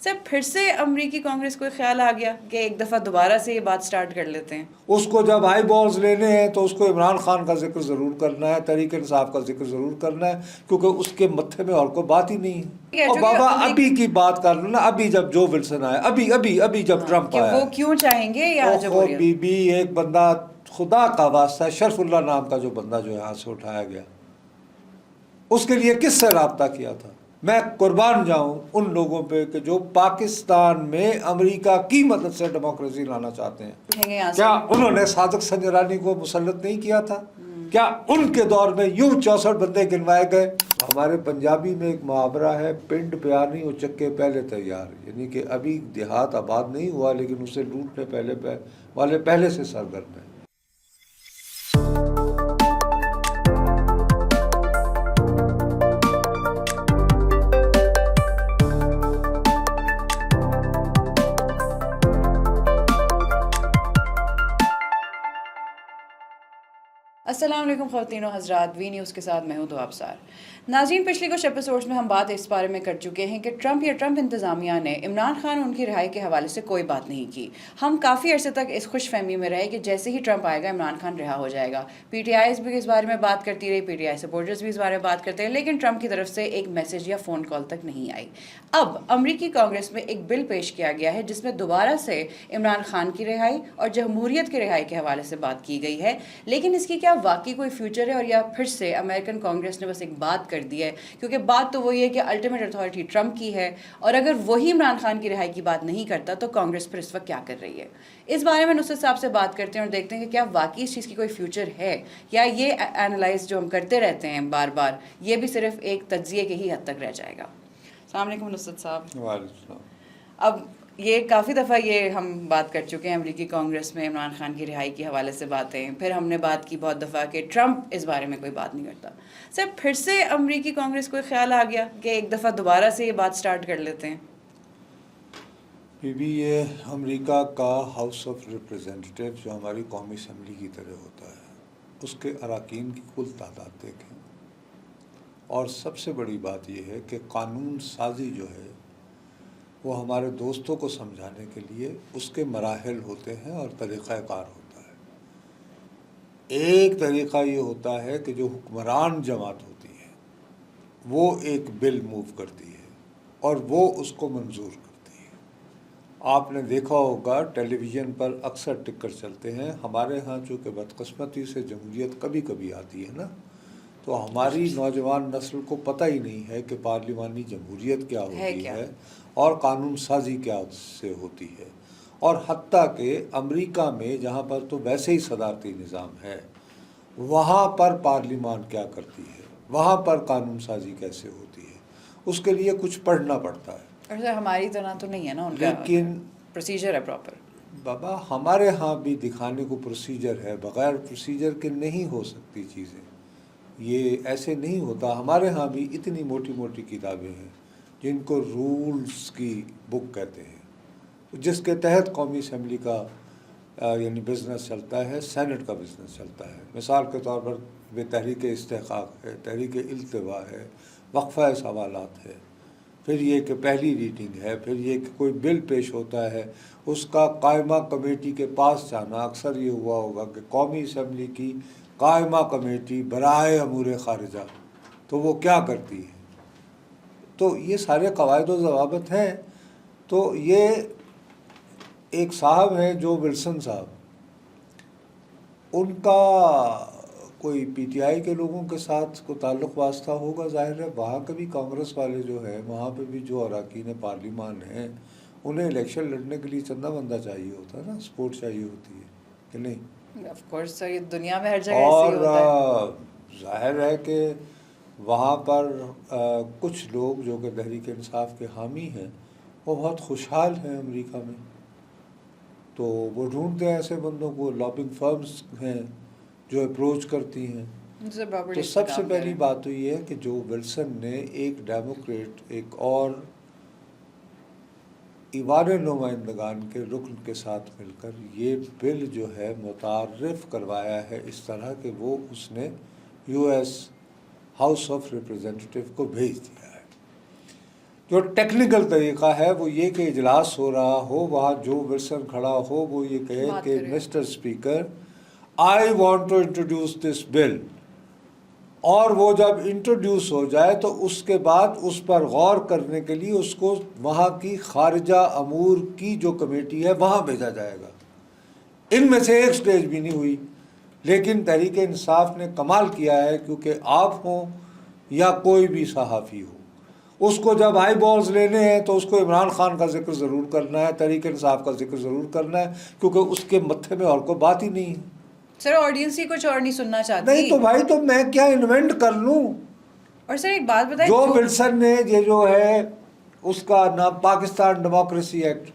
سر پھر سے امریکی کانگریس کو خیال آ گیا کہ ایک دفعہ دوبارہ سے یہ بات سٹارٹ کر لیتے ہیں. اس کو جب آئی بالز لینے ہیں تو اس کو عمران خان کا ذکر ضرور کرنا ہے, تحریک انصاف کا ذکر ضرور کرنا ہے, کیونکہ اس کے متھے میں اور کوئی بات ہی نہیں ہے. اور بابا ابھی کی بات کر لو نا, ابھی جب جو ولسن آیا, ابھی جب ٹرمپ آیا, وہ کیوں چاہیں گے یا بی ایک بندہ خدا کا واسطہ شرف اللہ نام کا جو بندہ جو یہاں سے اٹھایا گیا, اس کے لیے کس سے رابطہ کیا تھا؟ میں قربان جاؤں ان لوگوں پہ کہ جو پاکستان میں امریکہ کی مدد سے ڈیموکریسی لانا چاہتے ہیں. کیا انہوں نے صادق سنجرانی کو مسلط نہیں کیا تھا؟ کیا ان کے دور میں یوں 64 بندے گنوائے گئے؟ ہمارے پنجابی میں ایک محاورہ ہے, پنڈ پیار نہیں وہ چکے پہلے تیار, یعنی کہ ابھی دیہات آباد نہیں ہوا لیکن اسے لوٹنے والے پہلے سے سرگرم ہیں. السلام علیکم خواتین و حضرات, وی نیوز کے ساتھ میں ہوں تو ابصار. ناظرین, پچھلے کچھ ایپیسوڈز میں ہم بات اس بارے میں کر چکے ہیں کہ ٹرمپ انتظامیہ نے عمران خان ان کی رہائی کے حوالے سے کوئی بات نہیں کی. ہم کافی عرصے تک اس خوش فہمی میں رہے کہ جیسے ہی ٹرمپ آئے گا عمران خان رہا ہو جائے گا. پی ٹی آئیز بھی اس بارے میں بات کرتی رہی, پی ٹی آئی سپورٹرز بھی اس بارے میں بات کرتے ہیں, لیکن ٹرمپ کی طرف سے ایک میسج یا فون کال تک نہیں آئی. اب امریکی کانگریس میں ایک بل پیش کیا گیا ہے جس میں دوبارہ سے عمران خان کی رہائی اور جمہوریت کی رہائی کے حوالے سے بات کی گئی ہے. لیکن اس کی کیا واقعی کوئی فیوچر ہے, اور یا پھر سے امریکن کانگریس نے بس ایک بات کر دی ہے؟ کیونکہ بات تو وہی ہے کہ الٹیمیٹ اتھارٹی ٹرمپ کی ہے, اور اگر وہی عمران خان کی رہائی کی بات نہیں کرتا تو کانگریس پھر اس وقت کیا کر رہی ہے؟ اس بارے میں نصرت صاحب سے بات کرتے ہیں اور دیکھتے ہیں کہ کیا واقعی اس چیز کی کوئی فیوچر ہے, یا یہ اینالائز جو ہم کرتے رہتے ہیں بار بار یہ بھی صرف ایک تجزیے کے ہی حد تک رہ جائے گا. السلام علیکم نصرت صاحب. وعلیکم السلام. اب یہ کافی دفعہ یہ ہم بات کر چکے ہیں امریکی کانگریس میں عمران خان کی رہائی کے حوالے سے باتیں, پھر ہم نے بات کی بہت دفعہ کہ ٹرمپ اس بارے میں کوئی بات نہیں کرتا. سر پھر سے امریکی کانگریس کو خیال آ گیا کہ ایک دفعہ دوبارہ سے یہ بات سٹارٹ کر لیتے ہیں. یہ امریکہ کا ہاؤس آف ریپریزنٹیٹیو جو ہماری قومی اسمبلی کی طرح ہوتا ہے, اس کے اراکین کی کل تعداد دیکھیں, اور سب سے بڑی بات یہ ہے کہ قانون سازی جو ہے وہ ہمارے دوستوں کو سمجھانے کے لیے اس کے مراحل ہوتے ہیں اور طریقہ کار ہوتا ہے. ایک طریقہ یہ ہوتا ہے کہ جو حکمران جماعت ہوتی ہے وہ ایک بل موو کرتی ہے اور وہ اس کو منظور کرتی ہے. آپ نے دیکھا ہوگا ٹیلی ویژن پر اکثر ٹکر چلتے ہیں. ہمارے ہاں چونکہ بدقسمتی سے جمہوریت کبھی کبھی آتی ہے نا, تو ہماری نوجوان نسل کو پتہ ہی نہیں ہے کہ پارلیمانی جمہوریت کیا ہوتی ہے اور قانون سازی کیا سے ہوتی ہے. اور حتیٰ کہ امریکہ میں جہاں پر تو ویسے ہی صدارتی نظام ہے, وہاں پر پارلیمان کیا کرتی ہے, وہاں پر قانون سازی کیسے ہوتی ہے, اس کے لیے کچھ پڑھنا پڑتا ہے. اور سر ہماری طرح تو نہیں ہے نا ان کا, لیکن پروسیجر ہے پراپر. بابا ہمارے ہاں بھی دکھانے کو پروسیجر ہے, بغیر پروسیجر کے نہیں ہو سکتی چیزیں, یہ ایسے نہیں ہوتا. ہمارے ہاں بھی اتنی موٹی موٹی کتابیں ہیں جن کو رولز کی بک کہتے ہیں, جس کے تحت قومی اسمبلی کا یعنی بزنس چلتا ہے, سینٹ کا بزنس چلتا ہے. مثال کے طور پر بے تحریک استحقاق ہے, تحریک التوا ہے, وقفہ سوالات ہے, پھر یہ کہ پہلی ریڈنگ ہے, پھر یہ کہ کوئی بل پیش ہوتا ہے اس کا قائمہ کمیٹی کے پاس جانا. اکثر یہ ہوا ہوگا کہ قومی اسمبلی کی قائمہ کمیٹی برائے امور خارجہ تو وہ کیا کرتی ہے, تو یہ سارے قواعد و ضوابط ہیں. تو یہ ایک صاحب ہیں جو ولسن صاحب, ان کا کوئی پی ٹی آئی کے لوگوں کے ساتھ کو تعلق واسطہ ہوگا, ظاہر ہے. وہاں کے بھی کانگریس والے جو ہیں, وہاں پہ بھی جو اراکین پارلیمان ہیں, انہیں الیکشن لڑنے کے لیے چندہ بندہ چاہیے ہوتا ہے نا, سپورٹ چاہیے ہوتی ہے کہ نہیں؟ آف کورس سر, یہ دنیا میں ہر جگہ ایسے ہی ہوتا ہے. اور ظاہر ہے کہ وہاں پر کچھ لوگ جو کہ تحریک انصاف کے حامی ہیں وہ بہت خوشحال ہیں امریکہ میں, تو وہ ڈھونڈتے ہیں ایسے بندوں کو. لابنگ فرمز ہیں جو اپروچ کرتی ہیں. تو سب سے پہلی بات تو یہ ہے کہ جو ولسن نے ایک ڈیموکریٹ, ایک اور ایوان نمائندگان کے رکن کے ساتھ مل کر یہ بل جو ہے متعارف کروایا ہے اس طرح کہ وہ اس نے U S house of representative کو بھیج دیا ہے. جو ٹیکنیکل طریقہ ہے وہ یہ کہ اجلاس ہو رہا ہو، وہاں جو ولسن کھڑا ہو وہ یہ کہے کہ mister speaker I want to introduce this bill, اور وہ جب انٹروڈیوس ہو جائے تو اس کے بعد اس پر غور کرنے کے لیے اس کو وہاں کی خارجہ امور کی جو کمیٹی ہے وہاں بھیجا جائے گا۔ ان میں سے ایک سٹیج بھی نہیں ہوئی، لیکن تحریک انصاف نے کمال کیا ہے، کیونکہ آپ ہوں یا کوئی بھی صحافی ہو، اس کو جب آئی بالز لینے ہیں تو اس کو عمران خان کا ذکر ضرور کرنا ہے، تحریک انصاف کا ذکر ضرور کرنا ہے، کیونکہ اس کے متھے میں اور کوئی بات ہی نہیں ہے۔ سر آڈینس ہی کچھ اور نہیں سننا چاہتی۔ نہیں تو بھائی تو میں کیا انوینٹ کر لوں؟ اور سر ایک بات بتائیں، جو ولسن نے یہ جو ہے اس کا نام پاکستان ڈیموکریسی ایکٹ،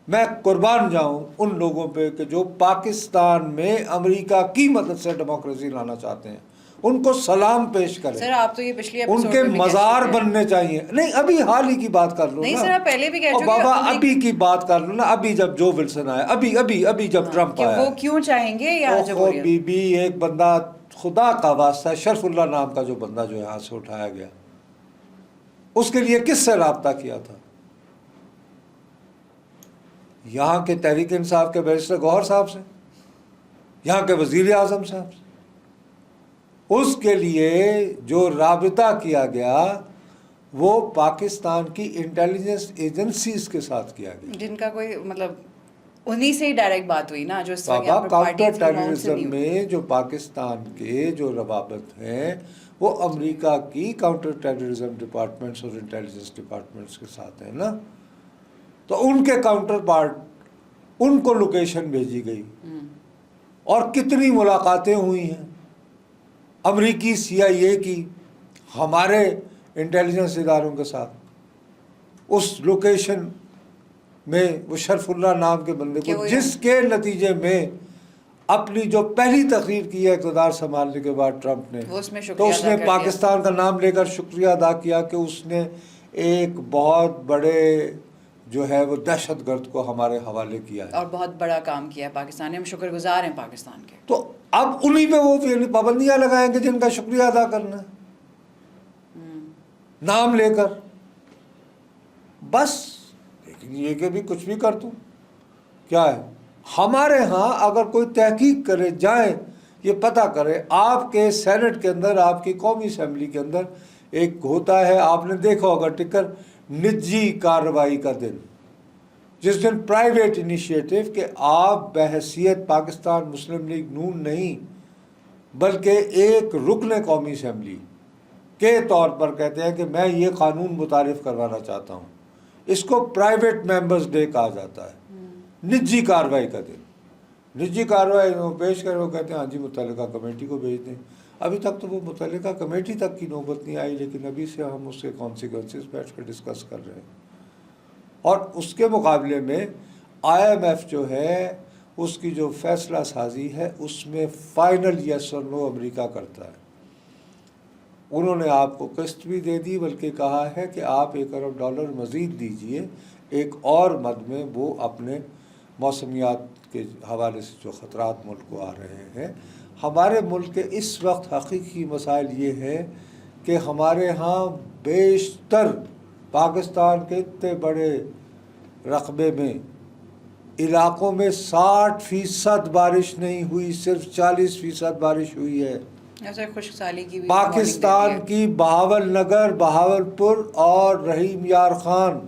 میں قربان جاؤں ان لوگوں پہ کہ جو پاکستان میں امریکہ کی مدد سے ڈیموکریسی لانا چاہتے ہیں، ان کو سلام پیش کریں۔ سر آپ تو یہ پچھلی ان ایپیسوڈ کے میں بھی کہہ مزار چکے ہیں۔ بننے چاہیے۔ نہیں ابھی حال ہی کی بات کر لو نہیں نا۔ سر آپ پہلے بھی کہہ اور چکے ہیں، بابا ابھی کی بات کر لو نا، ابھی جب جو ولسن آیا، ابھی جب ٹرمپ کہ آیا، وہ کیوں چاہیں گے یا جمہوریت؟ بی بی ایک بندہ خدا کا واسطہ، شرف اللہ نام کا جو بندہ جو یہاں سے اٹھایا گیا، اس کے لیے کس سے رابطہ کیا تھا؟ یہاں کے تحریک انصاف کے بیرسٹر گوہر صاحب سے، یہاں کے وزیر اعظم صاحب سے۔ اس کے لیے جو رابطہ کیا گیا وہ پاکستان کی انٹیلیجنس ایجنسیز کے ساتھ کیا گیا، جن کا کوئی مطلب انہی سے ہی ڈائریکٹ بات ہوئی نا، جو اس وقت بابا کاؤنٹر ٹیررزم میں جو پاکستان کے جو روابط ہیں وہ امریکہ کی کاؤنٹر ٹیررزم ڈپارٹمنٹس اور انٹیلیجنس ڈپارٹمنٹس کے ساتھ ہیں نا، تو ان کے کاؤنٹر پارٹ ان کو لوکیشن بھیجی گئی، اور کتنی ملاقاتیں ہوئی ہیں امریکی CIA کی ہمارے انٹیلیجنس اداروں کے ساتھ، اس لوکیشن میں وہ شرف اللہ نام کے بندے کو، جس کے نتیجے میں اپنی جو پہلی تقریر کی ہے اقتدار سنبھالنے کے بعد ٹرمپ نے، تو اس نے پاکستان کا نام لے کر شکریہ ادا کیا کہ اس نے ایک بہت بڑے جو ہے وہ دہشت گرد کو ہمارے حوالے کیا ہے، اور بہت بڑا کام کیا ہے پاکستان نے، ہم شکر گزار ہیں پاکستان کے۔ تو اب انہی پہ وہ پابندیاں لگائیں گے جن کا شکریہ ادا کرنا ہے نام لے کر، بس۔ لیکن یہ کہ بھی کچھ بھی کر دوں کیا ہے؟ ہمارے ہاں اگر کوئی تحقیق کرے جائیں، یہ پتہ کرے، آپ کے سینٹ کے اندر، آپ کی قومی اسمبلی کے اندر ایک ہوتا ہے، آپ نے دیکھا ہوگا ٹکر، نجی کارروائی کا دن، جس دن پرائیویٹ انیشیٹو کہ آپ بحیثیت پاکستان مسلم لیگ نون نہیں بلکہ ایک رکن قومی اسمبلی کے طور پر کہتے ہیں کہ میں یہ قانون متعارف کروانا چاہتا ہوں، اس کو پرائیویٹ ممبرز ڈے کہا جاتا ہے، نجی کارروائی کا دن۔ نجی کارروائی وہ پیش کرے، وہ کہتے ہیں ہاں جی متعلقہ کمیٹی کو بھیج دیں۔ ابھی تک تو وہ متعلقہ کمیٹی تک کی نوبت نہیں آئی، لیکن ابھی سے ہم اس کے کانسیکوینسز بیٹھ کر ڈسکس کر رہے ہیں۔ اور اس کے مقابلے میں IMF جو ہے اس کی جو فیصلہ سازی ہے اس میں فائنل یس اور نو امریکہ کرتا ہے۔ انہوں نے آپ کو قسط بھی دے دی، بلکہ کہا ہے کہ آپ $1 ارب مزید دیجئے ایک اور مد میں، وہ اپنے موسمیات کے حوالے سے جو خطرات ملک کو آ رہے ہیں۔ ہمارے ملک کے اس وقت حقیقی مسائل یہ ہے کہ ہمارے ہاں بیشتر پاکستان کے اتنے بڑے رقبے میں علاقوں میں 60% بارش نہیں ہوئی، صرف 40% بارش ہوئی ہے۔ ایسے خشک سالی کی بھی پاکستان کی بہاول نگر، بہاولپور اور رحیم یار خان،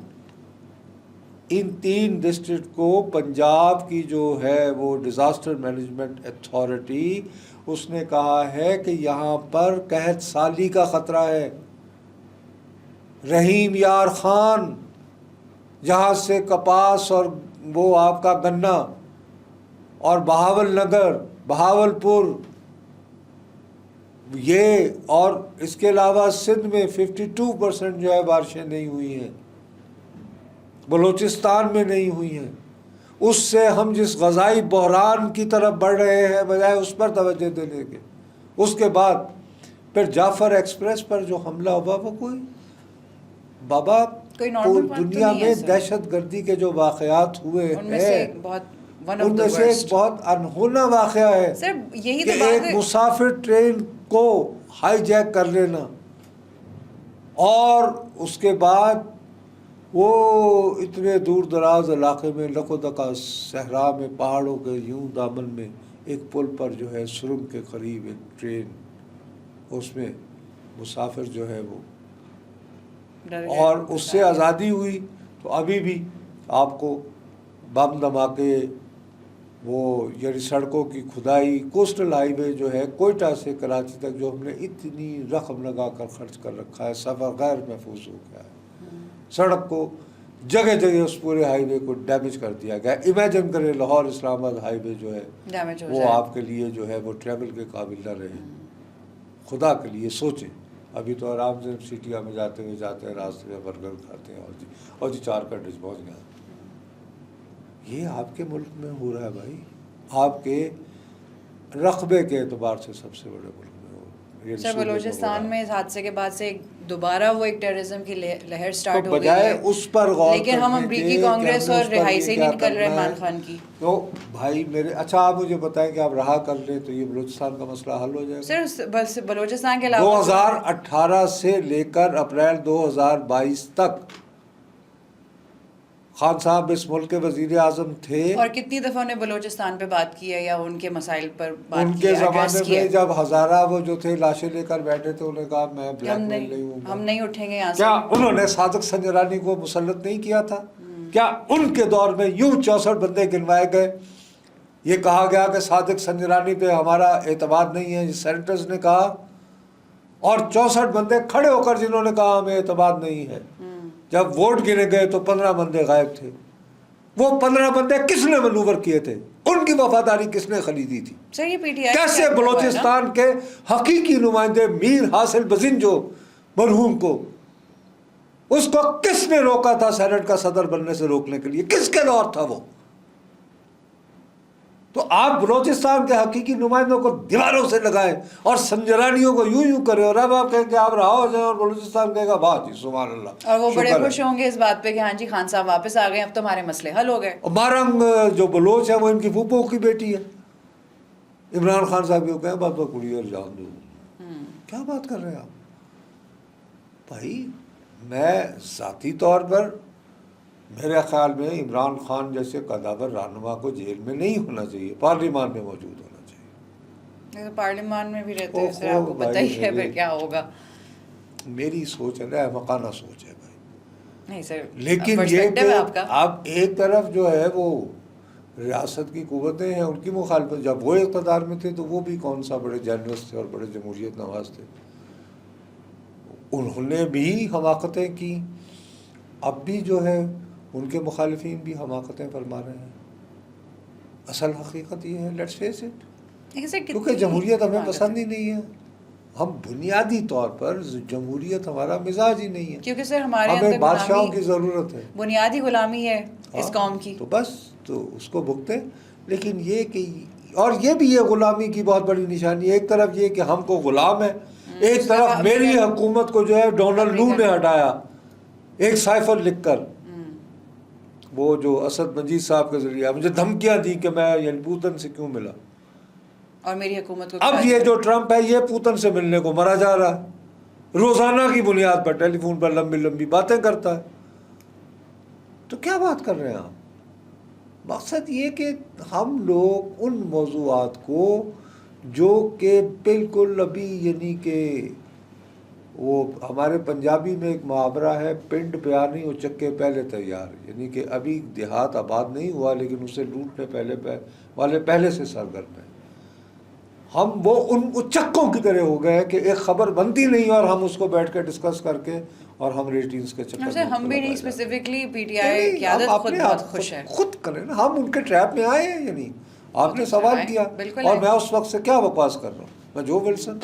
ان 3 ڈسٹرکٹ کو پنجاب کی جو ہے وہ ڈیزاسٹر مینجمنٹ اتھارٹی، اس نے کہا ہے کہ یہاں پر قحط سالی کا خطرہ ہے۔ رحیم یار خان جہاں سے کپاس اور وہ آپ کا گنا، اور بہاول نگر، بہاولپور، یہ، اور اس کے علاوہ سندھ میں 52% جو ہے بارشیں نہیں ہوئی ہیں، بلوچستان میں نہیں ہوئی ہیں۔ اس سے ہم جس غذائی بحران کی طرف بڑھ رہے ہیں بجائے اس پر توجہ دینے کے، اس کے بعد پھر جعفر ایکسپریس پر جو حملہ ہوا، وہ کوئی بابا دنیا میں دہشت گردی کے جو واقعات ہوئے ہیں ان میں سے ایک بہت انہونا واقعہ ہے کہ ایک مسافر ٹرین کو ہائی جیک کر لینا، اور اس کے بعد وہ اتنے دور دراز علاقے میں لقودقا صحرا میں پہاڑوں کے یوں دامن میں ایک پل پر جو ہے سرنگ کے قریب ایک ٹرین، اس میں مسافر جو ہے وہ، اور اس سے آزادی ہوئی تو ابھی بھی آپ کو بم دھماکے، وہ یعنی سڑکوں کی کھدائی، کوسٹل ہائی وے جو ہے کوئٹہ سے کراچی تک جو ہم نے اتنی رقم لگا کر خرچ کر رکھا ہے، سفر غیر محفوظ ہو گیا ہے، سڑک کو جگہ جگہ اس پورے ہائی وے کو ڈیمیج کر دیا گیا. امیجن کریں لاہور اسلام آباد ہائی وے جو ہے وہ آپ کے لیے جو ہے وہ ٹریول کے قابل نہ رہے. خدا کے لیے سوچیں. ابھی تو آرام سے سٹیاں میں جاتے ہیں راستے میں برگر کھاتے ہیں اور جی 4 گھنٹے پہنچ گئے. یہ آپ کے ملک میں ہو رہا ہے بھائی، آپ کے رقبے کے اعتبار سے سب سے بڑے ملک میں ہو رہا ہے. سر بلوچستان میں اس حادثے کے بعد سے دوبارہ وہ ایک ٹیررزم کی لہر سٹارٹ ہو گئی بجائے ہے، اس پر غور لیکن ہم امریکی کانگریس اور رہائی سے نہیں نکل رہے عمران خان کی. تو بھائی میرے، اچھا آپ مجھے بتائیں کہ آپ رہا کر لیں تو یہ بلوچستان کا مسئلہ حل ہو جائے گا؟ سر بس بلوچستان کے علاوہ 2018 سے لے کر اپریل 2022 تک خان صاحب اس ملک کے وزیر اعظم تھے، اور کتنی دفعہ انہیں بلوچستان پہ بات کی ہے یا ان کے مسائل پر بات ان کی کے ہے، زمانے ایڈریس کیا میں ہے. جب ہزارہ وہ جو تھے لاشیں لے کر بیٹھے تھے، انہوں نے کہا میں بلیک میل نہیں ہوں گا. ہم نہیں اٹھیں گے یہاں سے. کیا انہوں نے صادق سنجرانی کو مسلط نہیں کیا تھا؟ کیا ان کے دور میں یوں 64 بندے گنوائے گئے، یہ کہا گیا کہ صادق سنجرانی پہ ہمارا اعتماد نہیں ہے، سینیٹرز نے کہا، اور 64 بندے کھڑے ہو کر جنہوں نے کہا ہمیں اعتماد نہیں ہے. جب ووٹ گنے گئے تو 15 بندے غائب تھے. وہ 15 بندے کس نے منوور کیے تھے؟ ان کی وفاداری کس نے خریدی تھی؟ سر یہ پی ٹی آئی کیسے بلوچستان کے حقیقی نمائندے میر حاصل بزن جو مرحوم کو، اس کو کس نے روکا تھا سینٹ کا صدر بننے سے روکنے کے لیے؟ کس کے دور تھا وہ؟ تو آپ بلوچستان کے حقیقی نمائندوں کو دیواروں سے لگائیں اور سنجرانیوں کو یوں یوں کریں، اور اب آپ کہیں کہ آپ رہا ہو جائیں اور بلوچستان کہے گا واہ جی سبحان اللہ. اور وہ بڑے خوش ہوں گے اس بات پہ کہ ہاں جی خان صاحب واپس آ گئے، اب تو ہمارے مسئلے حل ہو گئے. مارنگ جو بلوچ ہے وہ ان کی پھوپھو کی بیٹی ہے. عمران خان صاحب کو کہیں بات کڑی اور جان دو. کیا بات کر رہے ہیں آپ بھائی؟ میں ذاتی طور پر میرے خیال میں عمران خان جیسے قداور رہنما کو جیل میں نہیں ہونا چاہیے، پارلیمان میں موجود ہونا چاہیے. پارلیمان میں بھی رہتے ہیں سر، آپ کو پتہ ہی ہے پھر کیا ہوگا. میری سوچ ہے نا، مکانہ سوچ ہے بھائی. نہیں سر، لیکن یہ کہ اب ایک طرف جو ہے وہ ریاست کی قوتیں ہیں، ان کی مخالفت، جب وہ اقتدار میں تھے تو وہ بھی کون سا بڑے جنرس تھے اور بڑے جمہوریت نواز تھے. انہوں نے بھی حماقتیں کی، اب بھی جو ہے ان کے مخالفین بھی حماقتیں فرما رہے ہیں. اصل حقیقت یہ ہے، لیٹس فیس اٹ، کیونکہ جمہوریت ہمیں پسند ہی نہیں ہے. ہم بنیادی طور پر جمہوریت ہمارا مزاج ہی نہیں ہے، کیونکہ سر ہمارے ہمیں بادشاہوں کی ضرورت ہے، بنیادی غلامی ہے اس قوم کی. تو بس تو اس کو بھگتے. لیکن یہ کہ، اور یہ بھی یہ غلامی کی بہت بڑی نشانی ہے. ایک طرف یہ کہ ہم کو غلام ہے، ایک طرف میری حکومت کو جو ہے ڈونلڈ نو نے ہٹایا ایک سائفر لکھ کر، وہ جو اسد مجید صاحب کے ذریعہ مجھے دھمکیاں دی کہ میں یعنی پوتن سے کیوں ملا، اور میری حکومت کو اب یہ جو ٹرمپ ہے یہ پوتن سے ملنے کو مرا جا رہا ہے، روزانہ کی بنیاد پر ٹیلی فون پر لمبی لمبی باتیں کرتا ہے. تو کیا بات کر رہے ہیں آپ؟ مقصد یہ کہ ہم لوگ ان موضوعات کو جو کہ بالکل ابھی یعنی کہ وہ ہمارے پنجابی میں ایک محاورہ ہے، پنڈ پیانی و چکے پہلے تیار، یعنی کہ ابھی دیہات آباد نہیں ہوا لیکن اسے لوٹنے والے پہلے سے سرگرم ہیں. ہم وہ ان چکوں کی طرح ہو گئے کہ ایک خبر بنتی نہیں اور ہم اس کو بیٹھ کے ڈسکس کر کے اور ہم ریٹنگز کے چکر میں ہم بھی نہیں اسپیسیفکلی پی ٹی آئی قیادت خود بہت خوش ہے، خود کریں نا. ہم ان کے ٹریپ میں آئے ہیں، یعنی آپ نے سوال کیا اور میں اس وقت سے کیا بکواس کر رہا ہوں. میں جو ولسن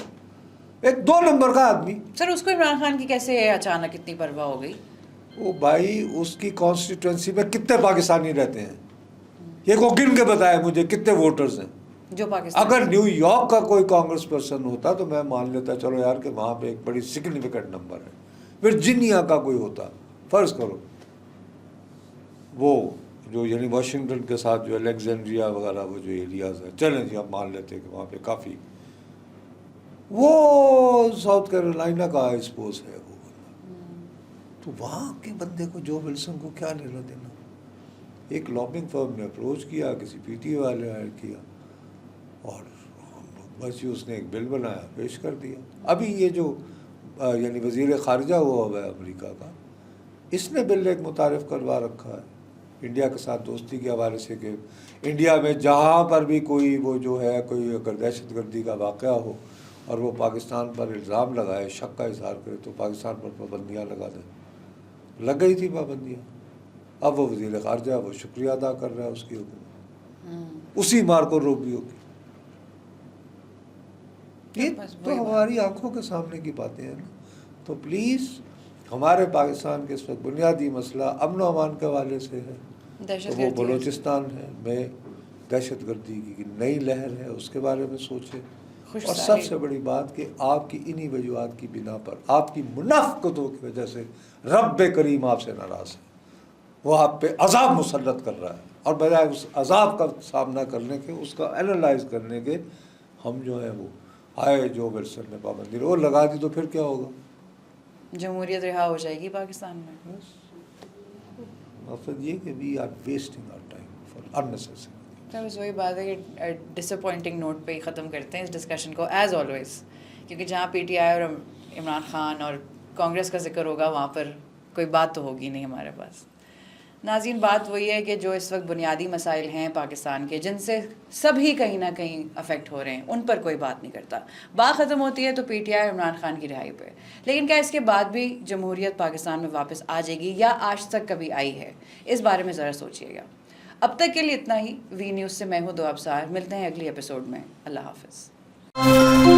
ایک 2 نمبر کا آدمی. سر اس کو عمران خان کی کیسے اچانک اتنی پرواہ ہو گئی؟ وہ بھائی اس کی کانسٹیٹوئنسی میں کتنے پاکستانی رہتے ہیں، یہ کو گن کے بتائے مجھے کتنے ووٹرز ہیں جو پاکستان. اگر نیو یارک کا کوئی کانگریس پرسن ہوتا تو میں مان لیتا چلو یار کہ وہاں پہ ایک بڑی سگنیفیکنٹ نمبر ہے. ورجینیا کا کوئی ہوتا، فرض کرو وہ جو یعنی واشنگٹن کے ساتھ جو الیگزینڈریا وغیرہ وہ جو ایریاز ہیں، چلیں جی ہم مان لیتے ہیں کہ وہاں پہ کافی، وہ ساؤتھ کیرولائنا کا ایکسپوز ہے وہ، تو وہاں کے بندے کو جو ولسن کو کیا لینا دینا؟ ایک لابنگ فرم نے اپروچ کیا, کسی پی ٹی والے ہائر کیا, اور بس اس نے ایک بل بنایا, پیش کر دیا. ابھی یہ جو یعنی وزیر خارجہ ہوا ہے امریکہ کا, اس نے بل ایک متعارف کروا رکھا ہے انڈیا کے ساتھ دوستی کے حوالے سے کہ انڈیا میں جہاں پر بھی کوئی وہ جو ہے کوئی اگر دہشت گردی کا واقعہ ہو اور وہ پاکستان پر الزام لگائے, شک کا اظہار کرے, تو پاکستان پر پابندیاں لگا دیں. لگ گئی تھی پابندیاں. اب وہ وزیر خارجہ, وہ شکریہ ادا کر رہا ہے اس کی حکومت, اسی مارکو روبیو کی. یہ تو ہماری آنکھوں کے سامنے کی باتیں ہیں نا. تو پلیز ہمارے پاکستان کے اس وقت بنیادی مسئلہ امن و امان کے حوالے سے ہے, تو وہ بلوچستان ہے میں دہشت گردی کی نئی لہر ہے اس کے بارے میں سوچے. اور سب سے بڑی بات کہ آپ کی انہی وجوہات کی بنا پر, آپ کی منافقتوں کی وجہ سے رب کریم آپ سے ناراض ہے. وہ آپ پہ عذاب مسلط کر رہا ہے, اور بجائے اس عذاب کا سامنا کرنے کے, اس کا اینالائز کرنے کے, ہم جو ہے وہ آئے جو ولسن نے پابندی وہ لگا دی تو پھر کیا ہوگا؟ جمہوریت رہا ہو جائے گی پاکستان میں. مقصد یہ کہ we are wasting our time for unnecessary. بس وہی بات ہے کہ ڈس اپوائنٹنگ نوٹ پہ ہی ختم کرتے ہیں اس ڈسکشن کو ایز آلویز, کیونکہ جہاں پی ٹی آئی اور عمران خان اور کانگریس کا ذکر ہوگا وہاں پر کوئی بات تو ہوگی نہیں ہمارے پاس. ناظرین, بات وہی ہے کہ جو اس وقت بنیادی مسائل ہیں پاکستان کے, جن سے سبھی کہیں نہ کہیں افیکٹ ہو رہے ہیں, ان پر کوئی بات نہیں کرتا. بات ختم ہوتی ہے تو P T I Imran Khan کی رہائی پہ. لیکن کیا اس کے بعد بھی جمہوریت پاکستان میں واپس آ جائے گی, یا آج تک کبھی آئی ہے؟ اس بارے میں ذرا سوچیے گا. اب تک کے لیے اتنا ہی. وی نیوز سے میں ہوں دو ابصار. ملتے ہیں اگلی ایپیسوڈ میں. اللہ حافظ.